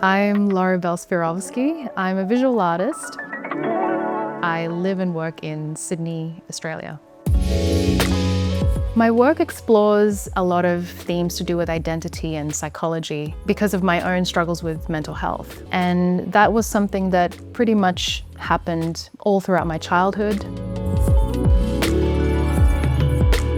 I'm Loribelle Spirovski. I'm a visual artist. I live and work in Sydney, Australia. My work explores a lot of themes to do with identity and psychology because of my own struggles with mental health. And that was something that pretty much happened all throughout my childhood.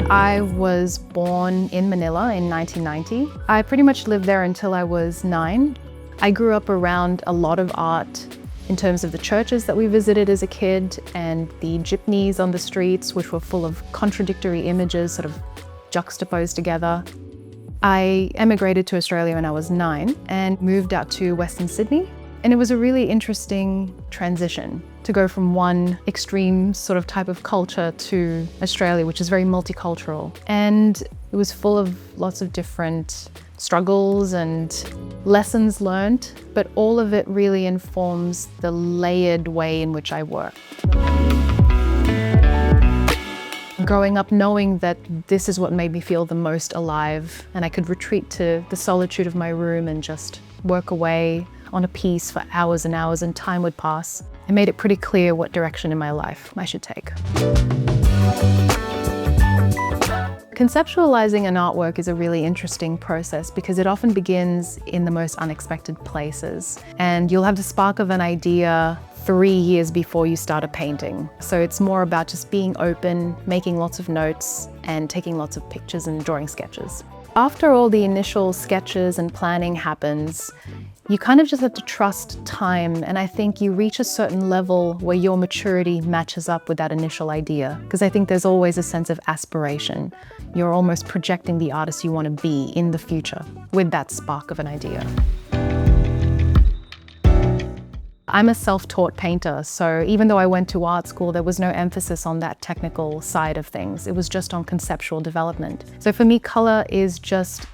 I was born in Manila in 1990. I pretty much lived there until I was 9. I grew up around a lot of art in terms of the churches that we visited as a kid and the jeepneys on the streets, which were full of contradictory images sort of juxtaposed together. I emigrated to Australia when I was 9 and moved out to Western Sydney. And it was a really interesting transition to go from one extreme sort of type of culture to Australia, which is very multicultural. And it was full of lots of different struggles and lessons learned, but all of it really informs the layered way in which I work. Growing up knowing that this is what made me feel the most alive, and I could retreat to the solitude of my room and just work away on a piece for hours and hours, and time would pass. It made it pretty clear what direction in my life I should take. Conceptualizing an artwork is a really interesting process because it often begins in the most unexpected places. And you'll have the spark of an idea 3 years before you start a painting. So it's more about just being open, making lots of notes, and taking lots of pictures and drawing sketches. After all the initial sketches and planning happens, you kind of just have to trust time, and I think you reach a certain level where your maturity matches up with that initial idea, because I think there's always a sense of aspiration. You're almost projecting the artist you want to be in the future with that spark of an idea. I'm a self-taught painter, so even though I went to art school, there was no emphasis on that technical side of things. It was just on conceptual development. So for me, color is just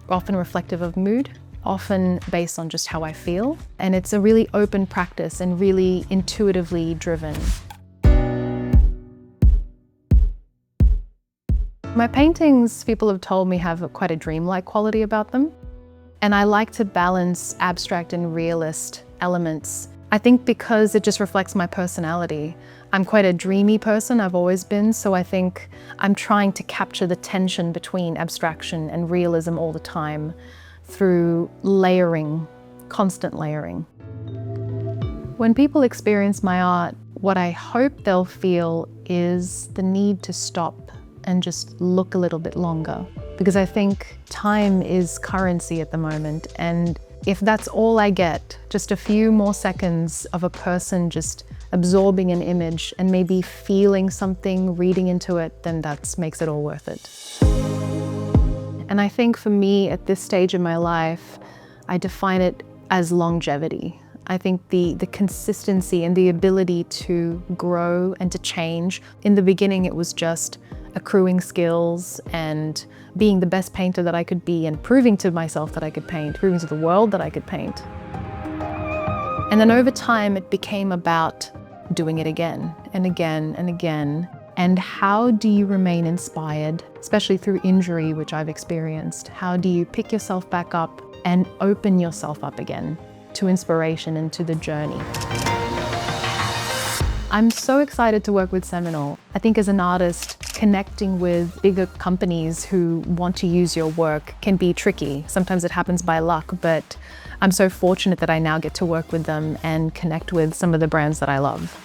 often reflective of mood, often based on just how I feel. And it's a really open practice and really intuitively driven. My paintings, people have told me, have quite a dreamlike quality about them. And I like to balance abstract and realist elements. I think because it just reflects my personality. I'm quite a dreamy person, I've always been, so I think I'm trying to capture the tension between abstraction and realism all the time through layering, constant layering. When people experience my art, what I hope they'll feel is the need to stop and just look a little bit longer. Because I think time is currency at the moment, and if that's all I get, just a few more seconds of a person just absorbing an image and maybe feeling something, reading into it, then that makes it all worth it. And I think for me at this stage in my life, I define it as longevity. I think the consistency and the ability to grow and to change. In the beginning, it was just accruing skills and being the best painter that I could be and proving to myself that I could paint, proving to the world that I could paint. And then over time, it became about doing it again and again and again. And how do you remain inspired, especially through injury, which I've experienced? How do you pick yourself back up and open yourself up again to inspiration and to the journey? I'm so excited to work with Seminal. I think as an artist, connecting with bigger companies who want to use your work can be tricky. Sometimes it happens by luck, but I'm so fortunate that I now get to work with them and connect with some of the brands that I love.